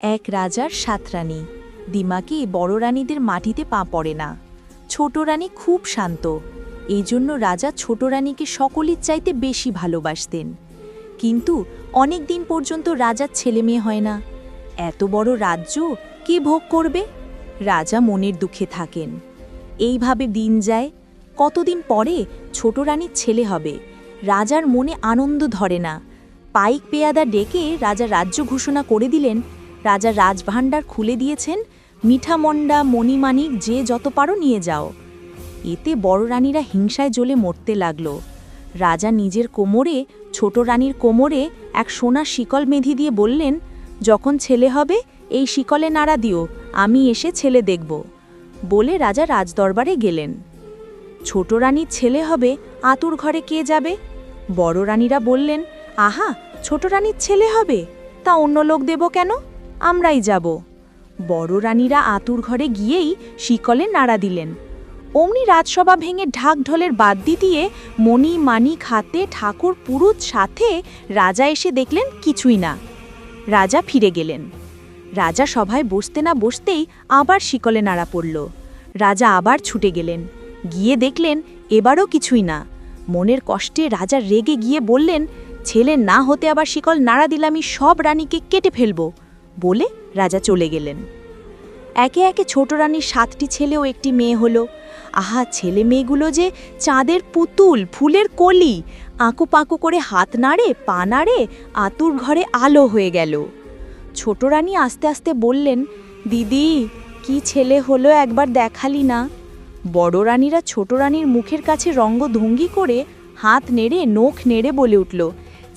এক রাজার ৭ রানী। দিমাকে বড় রানীদের মাটিতে পা পড়ে না। ছোট রানী খুব শান্ত, এই জন্য রাজা ছোট রানীকে সকলের চাইতে বেশি ভালোবাসতেন। কিন্তু অনেক দিন পর্যন্ত রাজার ছেলে মেয়ে হয় না। এত বড় রাজ্য কে ভোগ করবে? রাজা মনের দুঃখে থাকেন। এইভাবে দিন যায়। কতদিন পরে ছোট রানীর ছেলে হবে। রাজার মনে আনন্দ ধরে না। পাইক পেয়াদা ডেকে রাজা রাজ্য ঘোষণা করে দিলেন। রাজা রাজভাণ্ডার খুলে দিয়েছেন, মিঠামন্ডা মণিমাণিক যে যত পারো নিয়ে যাও। এতে বড় রানীরা হিংসায় জ্বলে মরতে লাগল। রাজা নিজের কোমরে ছোট রানীর কোমরে এক সোনার শিকল মেঁধি দিয়ে বললেন, যখন ছেলে হবে এই শিকলে নাড়া দিও, আমি এসে ছেলে দেখব। বলে রাজা রাজদরবারে গেলেন। ছোট রানীর ছেলে হবে, আতুর ঘরে কে যাবে? বড় রানীরা বললেন, আহা, ছোট রানীর ছেলে হবে, তা অন্য লোক দেব কেন? আমরাই যাব। বড় রানীরা আতুর ঘরে গিয়েই শিকলে নাড়া দিলেন। অমনি রাজসভা ভেঙে ঢাক ঢোলের বাদ্যি দিয়ে মণি মাণিক হাতে ঠাকুর পুরুত সাথে রাজা এসে দেখলেন কিছুই না। রাজা ফিরে গেলেন। রাজা সভায় বসতে না বসতেই আবার শিকলে নাড়া পড়ল। রাজা আবার ছুটে গেলেন, গিয়ে দেখলেন এবারও কিছুই না। মনের কষ্টে রাজা রেগে গিয়ে বললেন, ছেলে না হতে আবার শিকল নাড়া দিলামই সব রানীকে কেটে ফেলব। বলে রাজা চলে গেলেন। একে একে ছোট রানীর 7টি ছেলে ও একটি মেয়ে হলো। আহা, ছেলে মেয়েগুলো যে চাঁদের পুতুল, ফুলের কলি, আঁকু পাঁকু করে হাত নাড়ে পা নাড়ে, আতুর ঘরে আলো হয়ে গেল। ছোট রানী আস্তে আস্তে বললেন, দিদি, কি ছেলে হলো একবার দেখালি না? বড় রানীরা ছোট রানীর মুখের কাছে রঙ্গভঙ্গি করে হাত নেড়ে নখ নেড়ে বলে উঠল,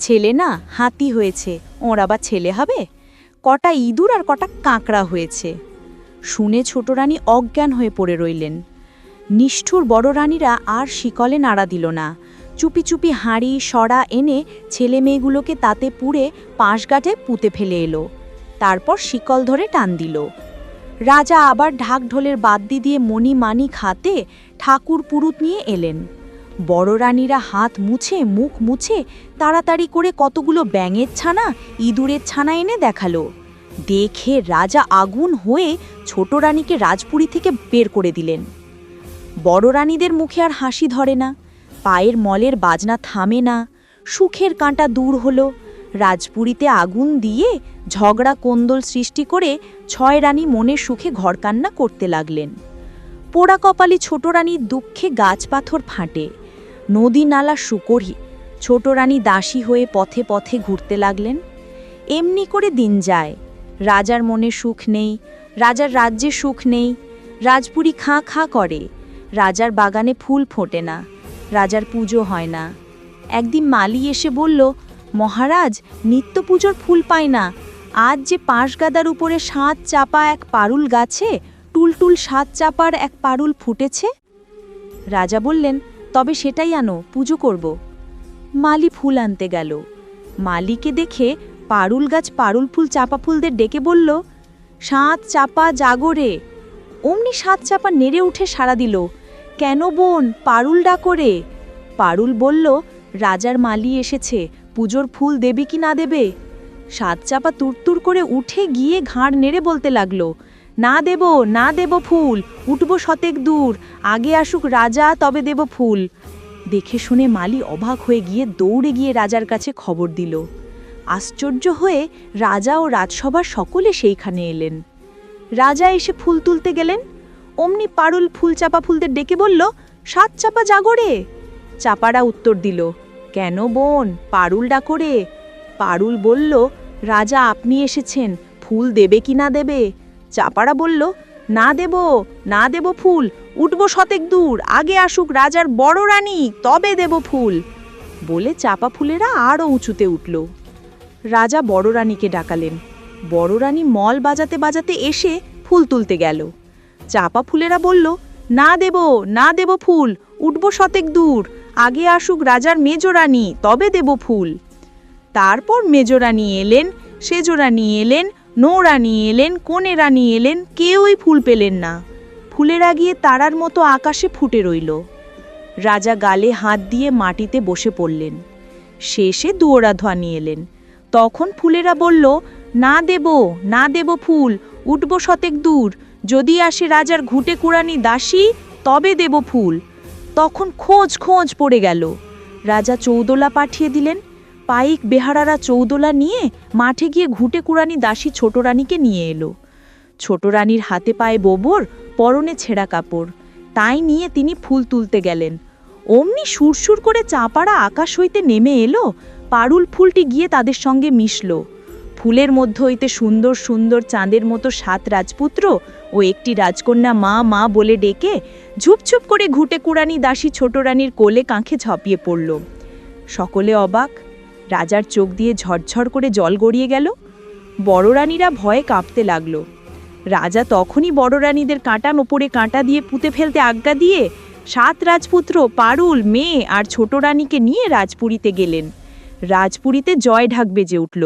ছেলে না, হাতি হয়েছে, ওর আবার ছেলে হবে? কটা ইঁদুর আর কটা কাঁকড়া হয়েছে। শুনে ছোট রানী অজ্ঞান হয়ে পড়ে রইলেন। নিষ্ঠুর বড় রানীরা আর শিকলে নাড়া দিল না। চুপি চুপি হাঁড়ি সরা এনে ছেলে মেয়েগুলোকে তাতে পুড়ে পাশগাঁঠে পুঁতে ফেলে এলো। তারপর শিকল ধরে টান দিল। রাজা আবার ঢাক ঢোলের বাদ্যি দিয়ে মণি মাণিক হাতে ঠাকুর পুরুত নিয়ে এলেন। বড় রানীরা হাত মুছে মুখ মুছে তাড়াতাড়ি করে কতগুলো ব্যাঙের ছানা ইঁদুরের ছানা এনে দেখালো। দেখে রাজা আগুন হয়ে ছোট রানীকে রাজপুরী থেকে বের করে দিলেন। বড় রানীদের মুখে আর হাসি ধরে না, পায়ের মলের বাজনা থামে না। সুখের কাঁটা দূর হলো। রাজপুরীতে আগুন দিয়ে ঝগড়া কোন্দল সৃষ্টি করে 6 রানী মনের সুখে ঘরকান্না করতে লাগলেন। পোড়া কপালি ছোট রানীর দুঃখে গাছ পাথর ফাটে, নদী নালা শুকরি। ছোট রানী দাসী হয়ে পথে পথে ঘুরতে লাগলেন। এমনি করে দিন যায়। রাজার মনে সুখ নেই, রাজার রাজ্যে সুখ নেই। রাজপুরী খাঁ খাঁ করে, রাজার বাগানে ফুল ফোটে না, রাজার পুজো হয় না। একদিন মালি এসে বলল, মহারাজ, নিত্য পুজোর ফুল পায় না। আজ যে 5 গাদার উপরে 7 চাপা এক পারুল গাছে টুলটুল 7 চাপার এক পারুল ফুটেছে। রাজা বললেন, তবে সেটাই আনো, পুজো করব। মালি ফুল আনতে গেল। মালিকে দেখে পারুল গাছ পারুল ফুল চাপা ফুলদের ডেকে বলল, 7 চাপা জাগরে। অমনি 7 চাপা নেড়ে উঠে সাড়া দিল, কেন বোন, পারুল ডাকরে? পারুল বলল, রাজার মালি এসেছে, পুজোর ফুল দেবে কি না দেবে? 7 চাপা তুরতুর করে উঠে গিয়ে ঘাড় নেড়ে বলতে লাগলো, না দেব, না দেব ফুল, উঠব শতেক দূর, আগে আসুক রাজা তবে দেব ফুল। দেখে শুনে মালি অবাক হয়ে গিয়ে দৌড়ে গিয়ে রাজার কাছে খবর দিল। আশ্চর্য হয়ে রাজা ও রাজসভার সকলে সেইখানে এলেন। রাজা এসে ফুল তুলতে গেলেন। অমনি পারুল ফুল চাপা ফুলদের ডেকে বলল, 7 চাপা জাগরে। চাপারা উত্তর দিল, কেন বোন, পারুল ডাকরে? পারুল বলল, রাজা আপনি এসেছেন, ফুল দেবে কি না দেবে? চাপারা বলল, না দেব, না দেব ফুল, উঠব শতেক দূর, আগে আসুক রাজার বড় রানী তবে দেব ফুল। বলে চাপা ফুলেরা আরও উঁচুতে উঠল। রাজা বড় রানীকে ডাকালেন। বড় রানী মল বাজাতে বাজাতে এসে ফুল তুলতে গেল। চাপা ফুলেরা বলল, না দেব, না দেব ফুল, উঠব শতেক দূর, আগে আসুক রাজার মেজ রানী তবে দেব ফুল। তারপর মেজ রানী এলেন, সেজ রানী এলেন, নো রানী এলেন, কোনে রানী এলেন, কেউই ফুল পেলেন না। ফুলেরা গিয়ে তারার মতো আকাশে ফুটে রইল। রাজা গালে হাত দিয়ে মাটিতে বসে পড়লেন। শেষে দুয়োরাধ্বনি এলেন। তখন ফুলেরা বলল, না দেব ফুল, উঠব শতেক দূর, যদি আসে রাজার ঘুটে কুড়ানি দাসী তবে দেব ফুল। তখন খোঁজ পড়ে গেল। রাজা চৌদোলা পাঠিয়ে দিলেন। পাইক বেহারারা চৌদোলা নিয়ে মাঠে গিয়ে ঘুটে কুড়ানি দাসী ছোট রানীকে নিয়ে এলো। ছোট রানীর হাতে পায়ে গোবর, পরনে ছেঁড়া কাপড়, তাই নিয়ে তিনি ফুল তুলতে গেলেন। অমনি সুরসুর করে চাঁপাড়া আকাশ হইতে নেমে এলো, পারুল ফুলটি গিয়ে তাদের সঙ্গে মিশল। ফুলের মধ্য হইতে সুন্দর সুন্দর চাঁদের মতো 7 রাজপুত্র ও একটি রাজকন্যা মা মা বলে ডেকে ঝুপঝুপ করে ঘুটে কুড়ানি দাসী ছোট রানীর কোলে কাঁখে ঝাঁপিয়ে পড়ল। সকলে অবাক, রাজার চোখ দিয়ে ঝরঝর করে জল গড়িয়ে গেল। বড় রানীরা ভয়ে কাঁপতে লাগলো। রাজা তখনই বড় রানীদের কাঁটার ওপরে কাঁটা দিয়ে পুঁতে ফেলতে আজ্ঞা দিয়ে 7 রাজপুত্র, পারুল, মেয়ে আর ছোট রানীকে নিয়ে রাজপুরীতে গেলেন। রাজপুরীতে জয় ঢাক বেজে উঠল।